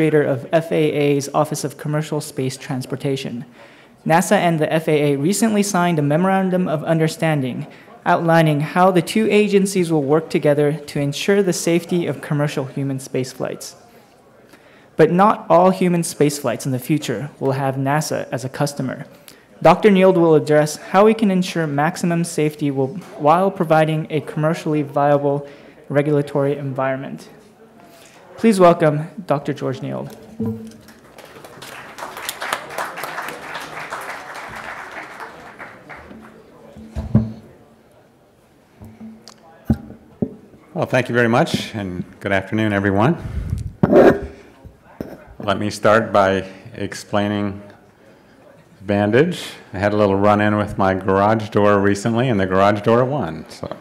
administrator of FAA's Office of Commercial Space Transportation. NASA and the FAA recently signed a Memorandum of Understanding outlining how the two agencies will work together to ensure the safety of commercial human spaceflights. But not all human spaceflights in the future will have NASA as a customer. Dr. Nield will address how we can ensure maximum safety while providing a commercially viable regulatory environment. Please welcome Dr. George Nield. Well, thank you very much, and good afternoon, everyone. Let me start by explaining the bandage. I had a little run-in with my garage door recently, and the garage door won. So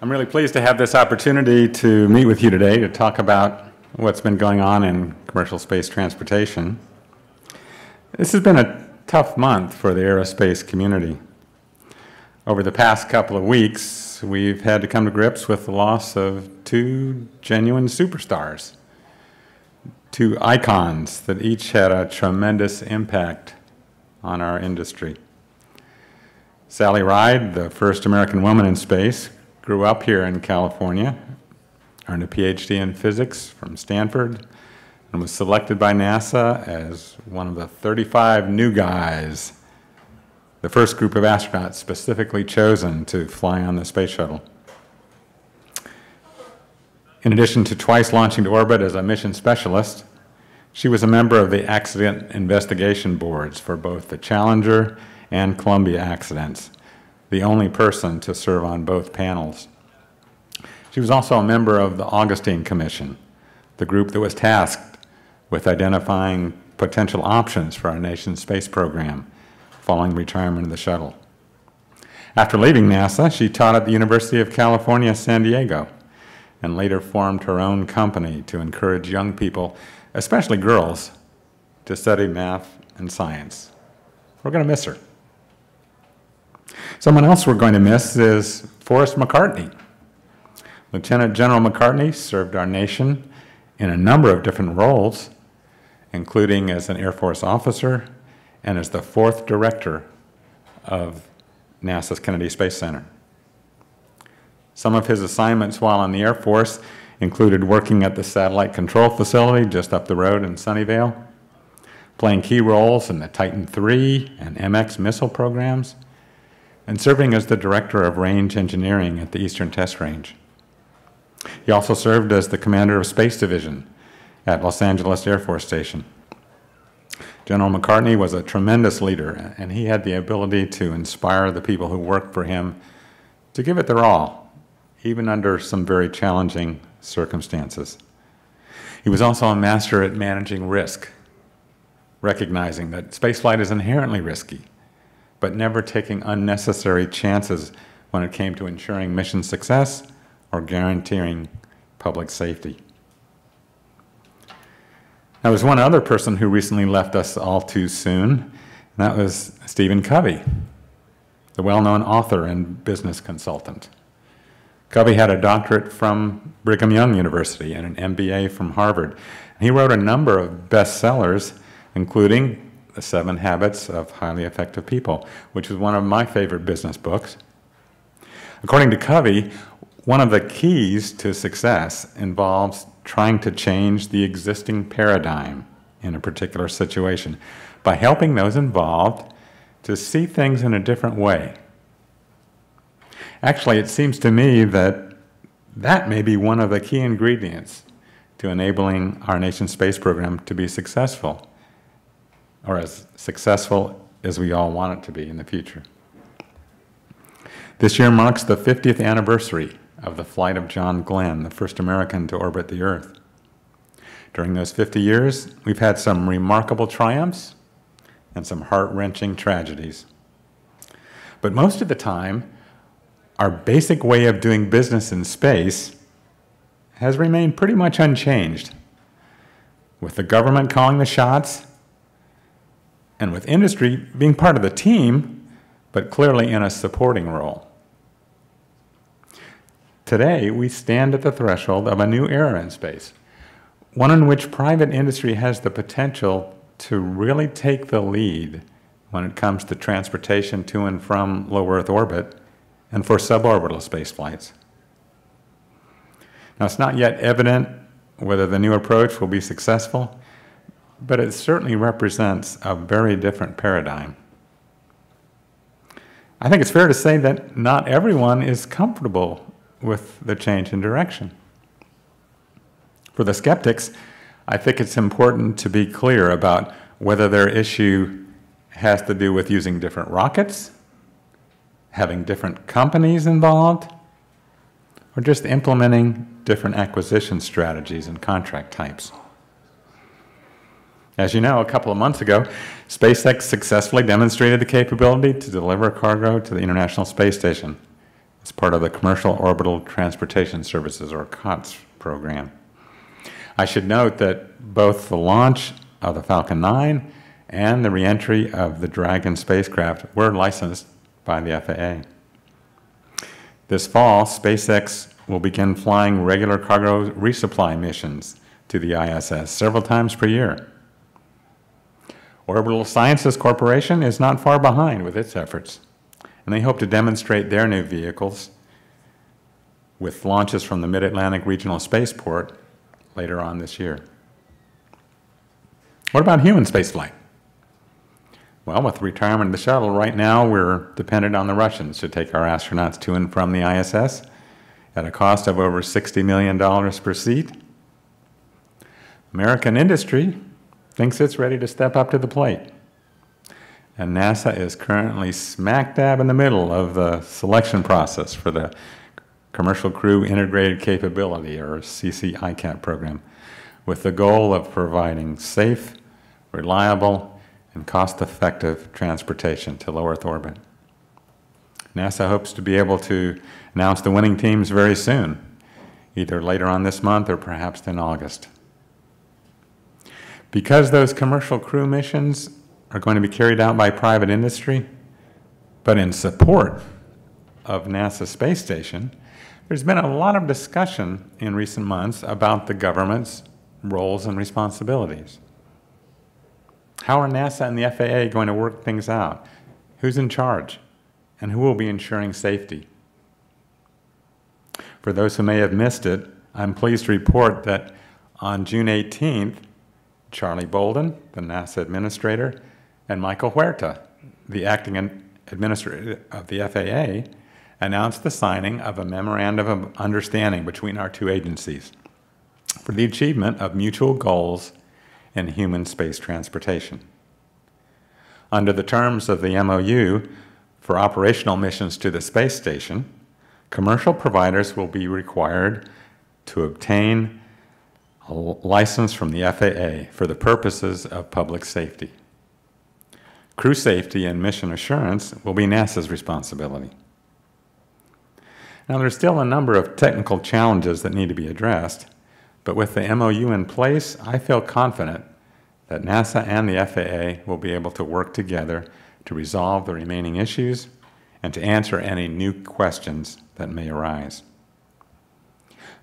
I'm really pleased to have this opportunity to meet with you today to talk about what's been going on in commercial space transportation. This has been a tough month for the aerospace community. Over the past couple of weeks, we've had to come to grips with the loss of two genuine superstars, two icons that each had a tremendous impact on our industry. Sally Ride, the first American woman in space, grew up here in California, earned a PhD in physics from Stanford, and was selected by NASA as one of the 35 new guys, the first group of astronauts specifically chosen to fly on the space shuttle. In addition to twice launching to orbit as a mission specialist, she was a member of the accident investigation boards for both the Challenger and Columbia accidents, the only person to serve on both panels. She was also a member of the Augustine Commission, the group that was tasked with identifying potential options for our nation's space program following retirement of the shuttle. After leaving NASA, she taught at the University of California, San Diego, and later formed her own company to encourage young people, especially girls, to study math and science. We're going to miss her. Someone else we're going to miss is Forrest McCartney. Lieutenant General McCartney served our nation in a number of different roles, including as an Air Force officer and as the fourth director of NASA's Kennedy Space Center. Some of his assignments while in the Air Force included working at the Satellite Control Facility just up the road in Sunnyvale, playing key roles in the Titan III and MX missile programs, and serving as the Director of Range Engineering at the Eastern Test Range. He also served as the Commander of Space Division at Los Angeles Air Force Station. General McCartney was a tremendous leader, and he had the ability to inspire the people who worked for him to give it their all, even under some very challenging circumstances. He was also a master at managing risk, recognizing that spaceflight is inherently risky, but never taking unnecessary chances when it came to ensuring mission success or guaranteeing public safety. There was one other person who recently left us all too soon, and that was Stephen Covey, the well-known author and business consultant. Covey had a doctorate from Brigham Young University and an MBA from Harvard. He wrote a number of bestsellers, including The 7 Habits of Highly Effective People, which is one of my favorite business books. According to Covey, one of the keys to success involves trying to change the existing paradigm in a particular situation by helping those involved to see things in a different way. Actually, it seems to me that that may be one of the key ingredients to enabling our nation's space program to be successful, or as successful as we all want it to be in the future. This year marks the 50th anniversary of the flight of John Glenn, the first American to orbit the Earth. During those 50 years, we've had some remarkable triumphs and some heart-wrenching tragedies. But most of the time, our basic way of doing business in space has remained pretty much unchanged, with the government calling the shots and with industry being part of the team, but clearly in a supporting role. today, we stand at the threshold of a new era in space, one in which private industry has the potential to really take the lead when it comes to transportation to and from low Earth orbit and for suborbital space flights. Now, it's not yet evident whether the new approach will be successful, but it certainly represents a very different paradigm. I think it's fair to say that not everyone is comfortable with the change in direction. For the skeptics, I think it's important to be clear about whether their issue has to do with using different rockets, having different companies involved, or just implementing different acquisition strategies and contract types. As you know, a couple of months ago, SpaceX successfully demonstrated the capability to deliver cargo to the International Space Station as part of the Commercial Orbital Transportation Services, or COTS, program. I should note that both the launch of the Falcon 9 and the reentry of the Dragon spacecraft were licensed by the FAA. This fall, SpaceX will begin flying regular cargo resupply missions to the ISS several times per year. Orbital Sciences Corporation is not far behind with its efforts, and they hope to demonstrate their new vehicles with launches from the Mid-Atlantic Regional Spaceport later on this year. What about human spaceflight? Well, with the retirement of the shuttle, right now we're dependent on the Russians to take our astronauts to and from the ISS at a cost of over $60 million per seat. American industry thinks it's ready to step up to the plate. And NASA is currently smack dab in the middle of the selection process for the Commercial Crew Integrated Capability, or CCICAP program, with the goal of providing safe, reliable, and cost-effective transportation to low Earth orbit. NASA hopes to be able to announce the winning teams very soon, either later on this month or perhaps in August. Because those commercial crew missions are going to be carried out by private industry, but in support of NASA space station, there's been a lot of discussion in recent months about the government's roles and responsibilities. How are NASA and the FAA going to work things out? Who's in charge? And who will be ensuring safety? For those who may have missed it, I'm pleased to report that on June 18th, Charlie Bolden, the NASA administrator, and Michael Huerta, the acting administrator of the FAA, announced the signing of a Memorandum of Understanding between our two agencies for the achievement of mutual goals in human space transportation. Under the terms of the MOU, for operational missions to the space station, commercial providers will be required to obtain a license from the FAA for the purposes of public safety. Crew safety and mission assurance will be NASA's responsibility. Now, there's still a number of technical challenges that need to be addressed, but with the MOU in place, I feel confident that NASA and the FAA will be able to work together to resolve the remaining issues and to answer any new questions that may arise.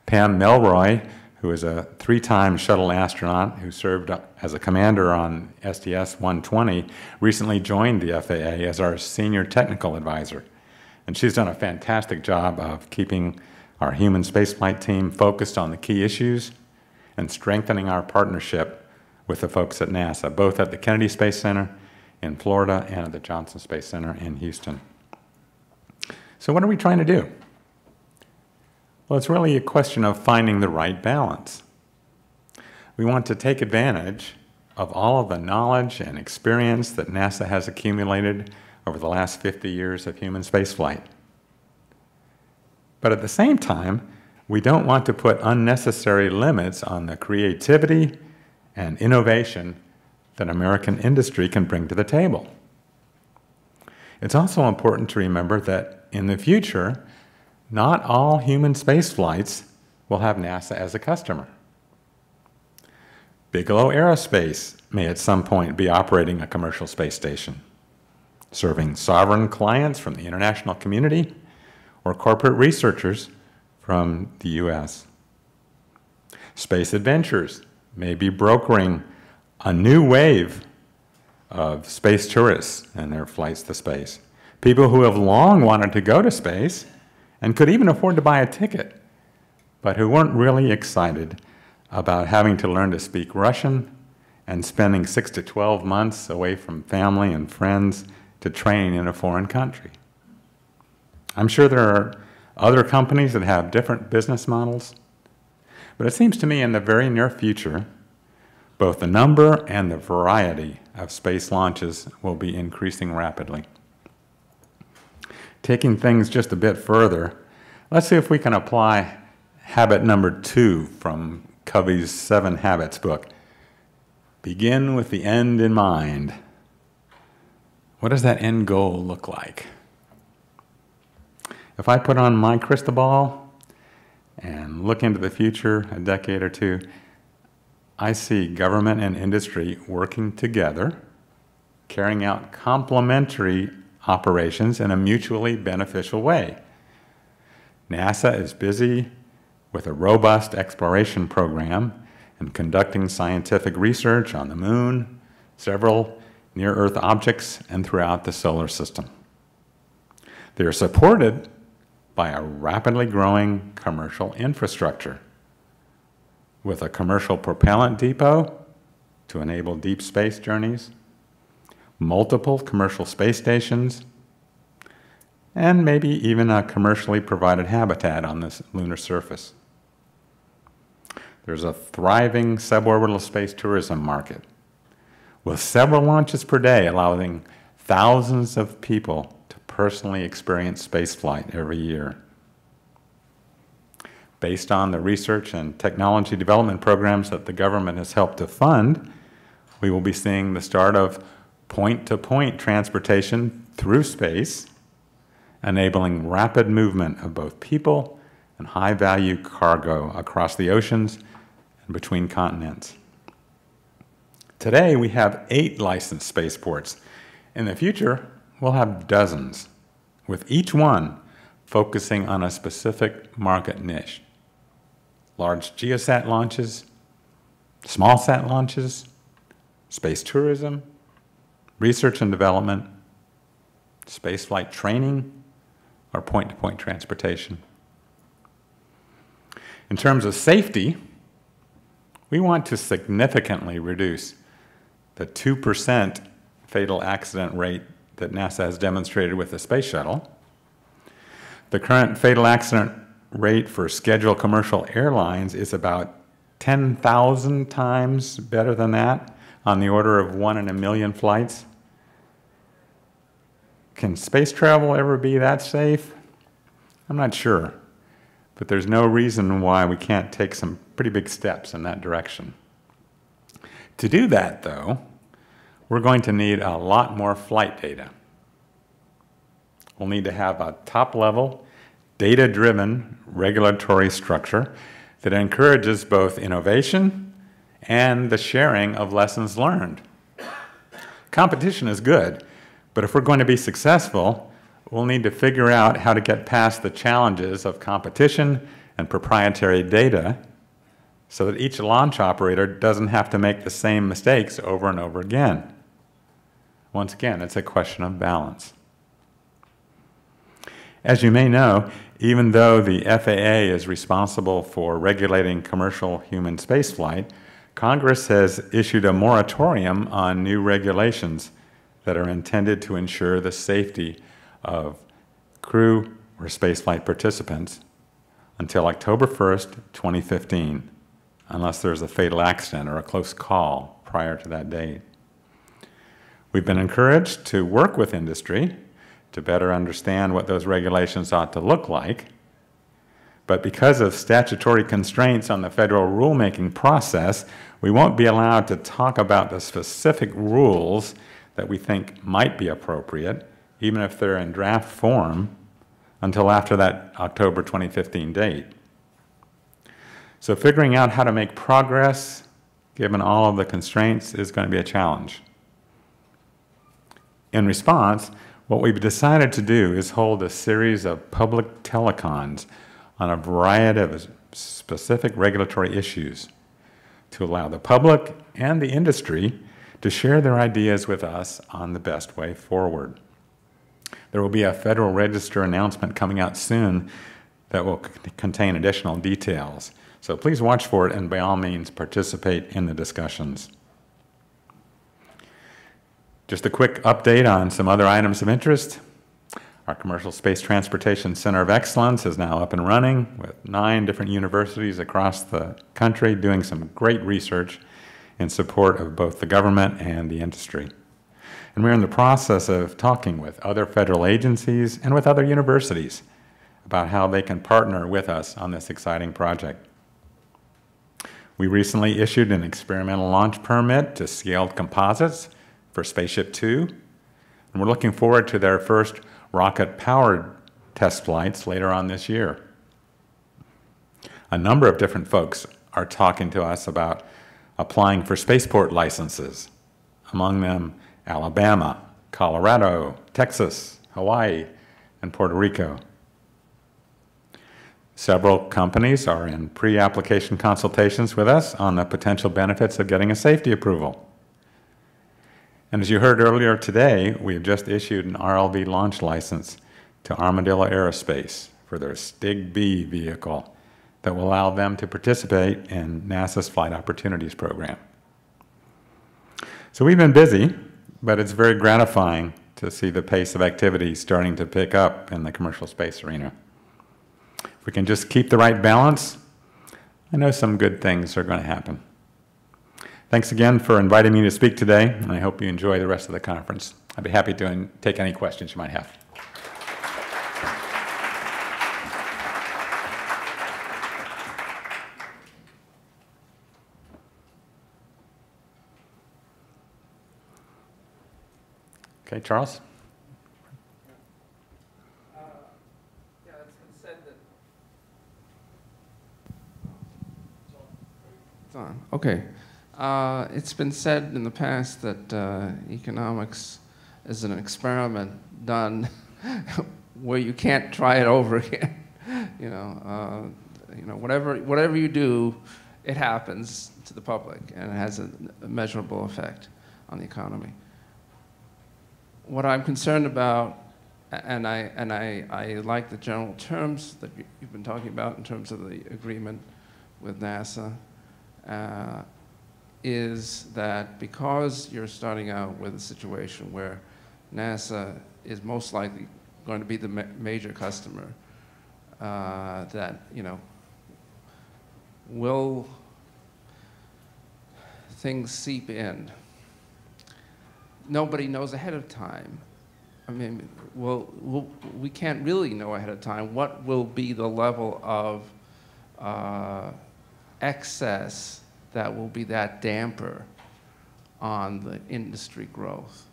Pam Melroy, who is a 3-time shuttle astronaut who served as a commander on STS-120, recently joined the FAA as our senior technical advisor. And she's done a fantastic job of keeping our human spaceflight team focused on the key issues and strengthening our partnership with the folks at NASA, both at the Kennedy Space Center in Florida and at the Johnson Space Center in Houston. So what are we trying to do? Well, it's really a question of finding the right balance. We want to take advantage of all of the knowledge and experience that NASA has accumulated over the last 50 years of human spaceflight. But at the same time, we don't want to put unnecessary limits on the creativity and innovation that American industry can bring to the table. It's also important to remember that in the future, not all human space flights will have NASA as a customer. Bigelow Aerospace may at some point be operating a commercial space station, serving sovereign clients from the international community or corporate researchers from the US. Space Adventures may be brokering a new wave of space tourists and their flights to space. People who have long wanted to go to space and could even afford to buy a ticket, but who weren't really excited about having to learn to speak Russian and spending 6 to 12 months away from family and friends to train in a foreign country. I'm sure there are other companies that have different business models, but it seems to me in the very near future, both the number and the variety of space launches will be increasing rapidly. Taking things just a bit further, let's see if we can apply habit number 2 from Covey's 7 Habits book. Begin with the end in mind. What does that end goal look like? If I put on my crystal ball and look into the future a decade or two, I see government and industry working together, carrying out complementary operations in a mutually beneficial way. NASA is busy with a robust exploration program and conducting scientific research on the moon, several near-Earth objects, and throughout the solar system. They are supported by a rapidly growing commercial infrastructure, with a commercial propellant depot to enable deep space journeys, multiple commercial space stations, and maybe even a commercially provided habitat on this lunar surface. There's a thriving suborbital space tourism market, with several launches per day allowing thousands of people to personally experience spaceflight every year. Based on the research and technology development programs that the government has helped to fund, we will be seeing the start of point-to-point transportation through space, enabling rapid movement of both people and high-value cargo across the oceans and between continents. Today, we have 8 licensed spaceports. In the future, we'll have dozens, with each one focusing on a specific market niche. Large geosat launches, small sat launches, space tourism, research and development, spaceflight training, or point-to-point transportation. In terms of safety, we want to significantly reduce the 2% fatal accident rate that NASA has demonstrated with the space shuttle. The current fatal accident rate for scheduled commercial airlines is about 10,000 times better than that, on the order of 1 in a million flights. Can space travel ever be that safe? I'm not sure, but there's no reason why we can't take some pretty big steps in that direction. To do that, though, we're going to need a lot more flight data. We'll need to have a top-level, data-driven regulatory structure that encourages both innovation and the sharing of lessons learned. Competition is good, but if we're going to be successful, we'll need to figure out how to get past the challenges of competition and proprietary data so that each launch operator doesn't have to make the same mistakes over and over again. Once again, it's a question of balance. As you may know, even though the FAA is responsible for regulating commercial human spaceflight, Congress has issued a moratorium on new regulations that are intended to ensure the safety of crew or spaceflight participants until October 1st, 2015, unless there's a fatal accident or a close call prior to that date. We've been encouraged to work with industry to better understand what those regulations ought to look like, but because of statutory constraints on the federal rulemaking process, we won't be allowed to talk about the specific rules that we think might be appropriate, even if they're in draft form, until after that October 2015 date. So figuring out how to make progress, given all of the constraints, is going to be a challenge. In response, what we've decided to do is hold a series of public telecons on a variety of specific regulatory issues to allow the public and the industry to share their ideas with us on the best way forward. There will be a Federal Register announcement coming out soon that will contain additional details. So please watch for it and by all means participate in the discussions. Just a quick update on some other items of interest. Our Commercial Space Transportation Center of Excellence is now up and running with 9 different universities across the country doing some great research in support of both the government and the industry. And we're in the process of talking with other federal agencies and with other universities about how they can partner with us on this exciting project. We recently issued an experimental launch permit to Scaled Composites for Spaceship Two, and we're looking forward to their first rocket-powered test flights later on this year. A number of different folks are talking to us about applying for spaceport licenses, among them Alabama, Colorado, Texas, Hawaii, and Puerto Rico. Several companies are in pre-application consultations with us on the potential benefits of getting a safety approval. And as you heard earlier today, we have just issued an RLV launch license to Armadillo Aerospace for their STIG-B vehicle that will allow them to participate in NASA's Flight Opportunities Program. So we've been busy, but it's very gratifying to see the pace of activity starting to pick up in the commercial space arena. If we can just keep the right balance, I know some good things are going to happen. Thanks again for inviting me to speak today, and I hope you enjoy the rest of the conference. I'd be happy to take any questions you might have. Okay, Charles? Yeah, it's been said that... It's on. Okay. It's been said in the past that economics is an experiment done where you can't try it over again. Whatever you do, it happens to the public, and it has a measurable effect on the economy. What I'm concerned about, and I like the general terms that you've been talking about in terms of the agreement with NASA, is that because you're starting out with a situation where NASA is most likely going to be the major customer, that, will things seep in? Nobody knows ahead of time. I mean, we can't really know ahead of time what will be the level of excess that will be that damper on the industry growth.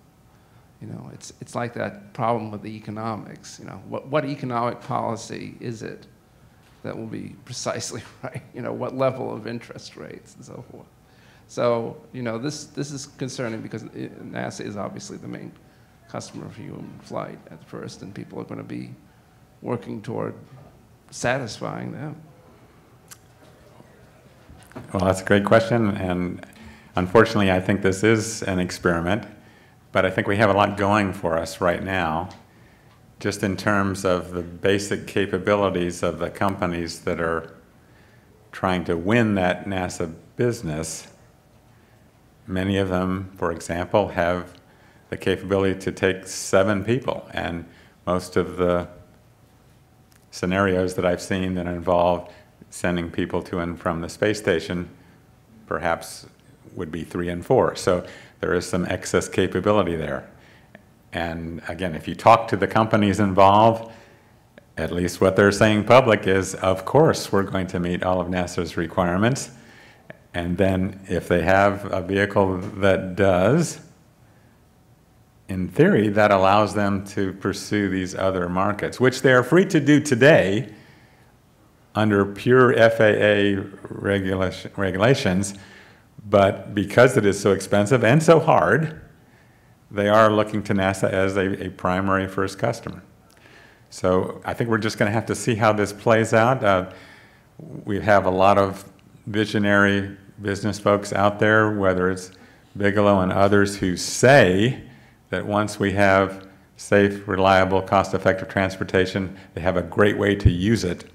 It's like that problem with the economics. What economic policy is it that will be precisely right? What level of interest rates and so forth. So, this is concerning because NASA is obviously the main customer for human flight at first, and people are going to be working toward satisfying them. Well, that's a great question, and unfortunately, I think this is an experiment, but I think we have a lot going for us right now, just in terms of the basic capabilities of the companies that are trying to win that NASA business. Many of them, for example, have the capability to take 7 people, and most of the scenarios that I've seen that involve sending people to and from the space station perhaps would be 3 and 4. So there is some excess capability there. And again, if you talk to the companies involved, at least what they're saying public is, of course, we're going to meet all of NASA's requirements. And then if they have a vehicle that does, in theory, that allows them to pursue these other markets, which they are free to do today under pure FAA regulations, but because it is so expensive and so hard, they are looking to NASA as a primary first customer. So I think we're just going to have to see how this plays out. We have a lot of visionary business folks out there, whether it's Bigelow and others, who say that once we have safe, reliable, cost-effective transportation, they have a great way to use it.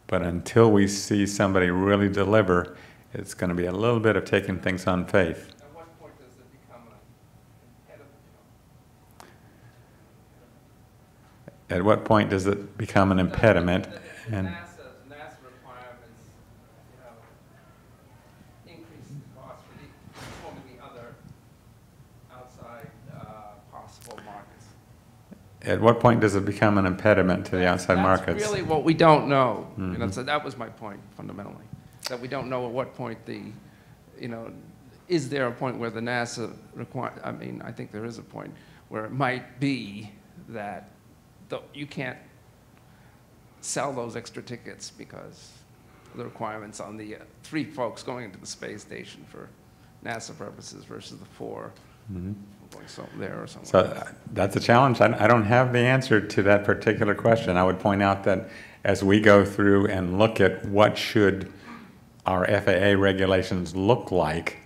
But until we see somebody really deliver, it's going to be a little bit of taking things on faith. At what point does it become an impediment? At what point does it become an impediment? And NASA requirements, increase the cost for the other outside possible markets. at what point does it become an impediment to the outside markets? That's really what we don't know. You know, so that was my point fundamentally, that we don't know at what point is there a point where the NASA I mean, I think there is a point where it might be that you can't sell those extra tickets because of the requirements on the 3 folks going into the space station for NASA purposes versus the 4 going there or somewhere. So that's a challenge. I don't have the answer to that particular question. I would point out that as we go through and look at what should our FAA regulations look like,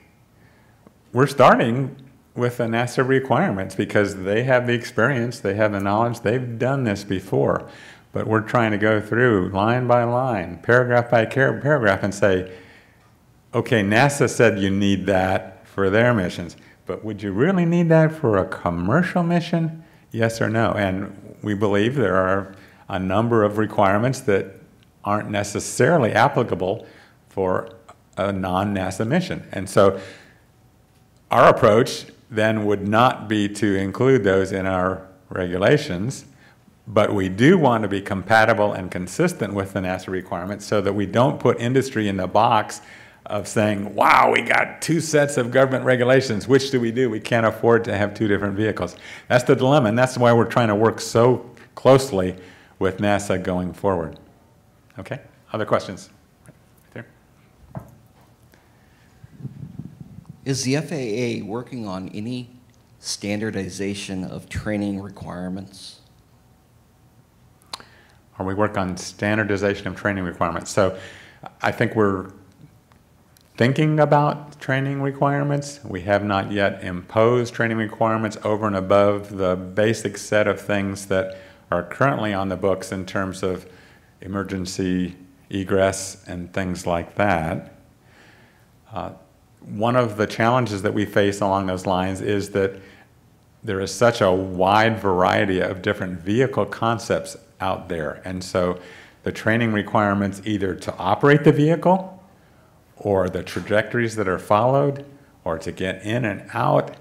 we're starting with the NASA requirements because they have the experience, they have the knowledge, they've done this before. But we're trying to go through line by line, paragraph by paragraph, and say, okay, NASA said you need that for their missions, but would you really need that for a commercial mission? Yes or no? And we believe there are a number of requirements that aren't necessarily applicable for a non-NASA mission. And so our approach then would not be to include those in our regulations, but we do want to be compatible and consistent with the NASA requirements so that we don't put industry in the box of saying, wow, we got 2 sets of government regulations. Which do? We can't afford to have 2 different vehicles. That's the dilemma, and that's why we're trying to work so closely with NASA going forward. Okay, other questions? Right there. Is the FAA working on any standardization of training requirements? Or we work on standardization of training requirements. So I think we're thinking about training requirements. We have not yet imposed training requirements over and above the basic set of things that are currently on the books in terms of emergency egress and things like that. One of the challenges that we face along those lines is that there is such a wide variety of different vehicle concepts out there. And so the training requirements either to operate the vehicle or the trajectories that are followed or to get in and out,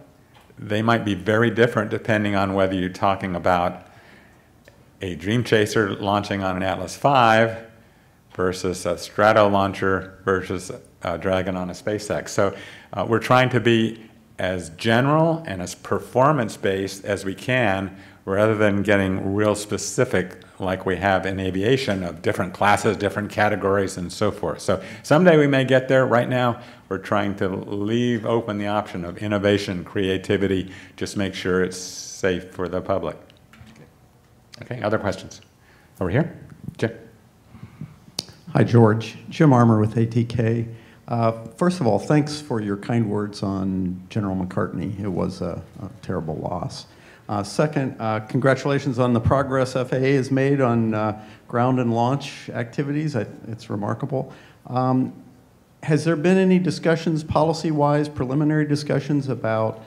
they might be very different depending on whether you're talking about a Dream Chaser launching on an Atlas V versus a Strato launcher versus a Dragon on a SpaceX. So we're trying to be as general and as performance-based as we can rather than getting real specific like we have in aviation of different classes, different categories, and so forth. So someday we may get there. Right now, we're trying to leave open the option of innovation, creativity, just make sure it's safe for the public. Okay, other questions? Over here, Jim. Hi, George. Jim Armour with ATK. First of all, thanks for your kind words on General McCartney. It was a terrible loss. Second, congratulations on the progress FAA has made on ground and launch activities. It's remarkable. Has there been any discussions, policy-wise, preliminary discussions about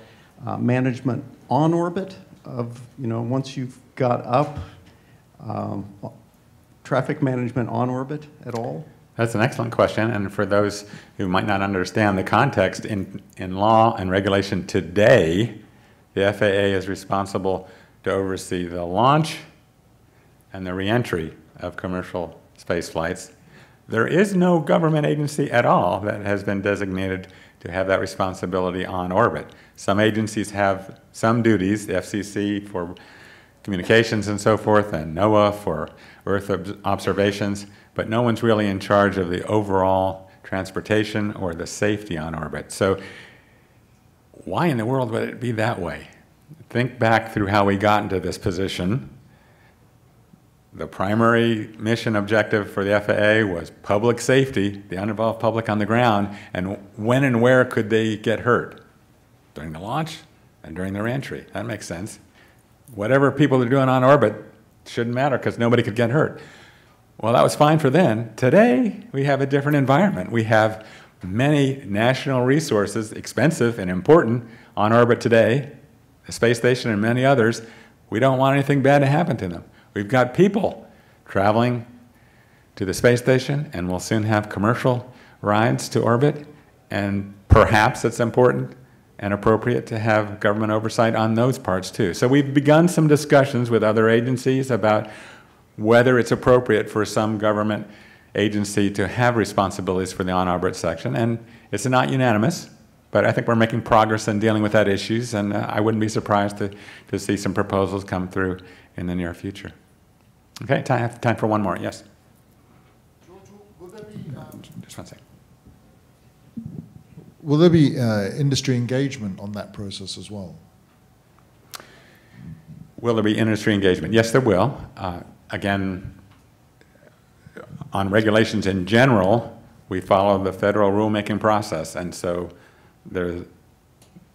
management on orbit of, once you've got up, traffic management on orbit at all? That's an excellent question, and for those who might not understand the context, in law and regulation today, the FAA is responsible to oversee the launch and the reentry of commercial space flights. There is no government agency at all that has been designated to have that responsibility on orbit. Some agencies have some duties, the FCC for communications and so forth, and NOAA for Earth observations, but no one's really in charge of the overall transportation or the safety on orbit. So why in the world would it be that way? Think back through how we got into this position. The primary mission objective for the FAA was public safety, the uninvolved public on the ground, and when and where could they get hurt? During the launch and during their entry. That makes sense. Whatever people are doing on orbit shouldn't matter because nobody could get hurt. Well, that was fine for then. Today, we have a different environment. We have many national resources, expensive and important, on orbit today, the space station and many others. We don't want anything bad to happen to them. We've got people traveling to the space station, and we'll soon have commercial rides to orbit, and perhaps it's important and appropriate to have government oversight on those parts too. So we've begun some discussions with other agencies about whether it's appropriate for some government agency to have responsibilities for the on-orbit section, and it's not unanimous, but I think we're making progress in dealing with that issues, and I wouldn't be surprised to see some proposals come through in the near future. Okay, time for one more, yes? George, will there be, just one second. will there be industry engagement on that process as well? Will there be industry engagement? Yes, there will. Again, on regulations in general, we follow the federal rulemaking process, and so there's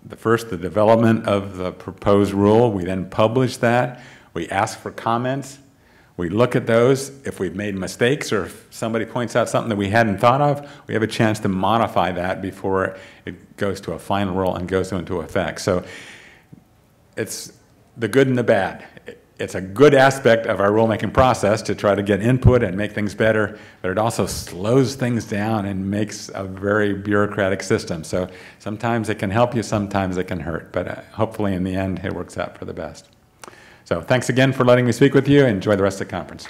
the development of the proposed rule. We then publish that. We ask for comments. We look at those. If we've made mistakes or if somebody points out something that we hadn't thought of, we have a chance to modify that before it goes to a final rule and goes into effect. So it's the good and the bad. It's a good aspect of our rulemaking process to try to get input and make things better, but it also slows things down and makes a very bureaucratic system. So sometimes it can help you, sometimes it can hurt, but hopefully in the end it works out for the best. So thanks again for letting me speak with you. Enjoy the rest of the conference.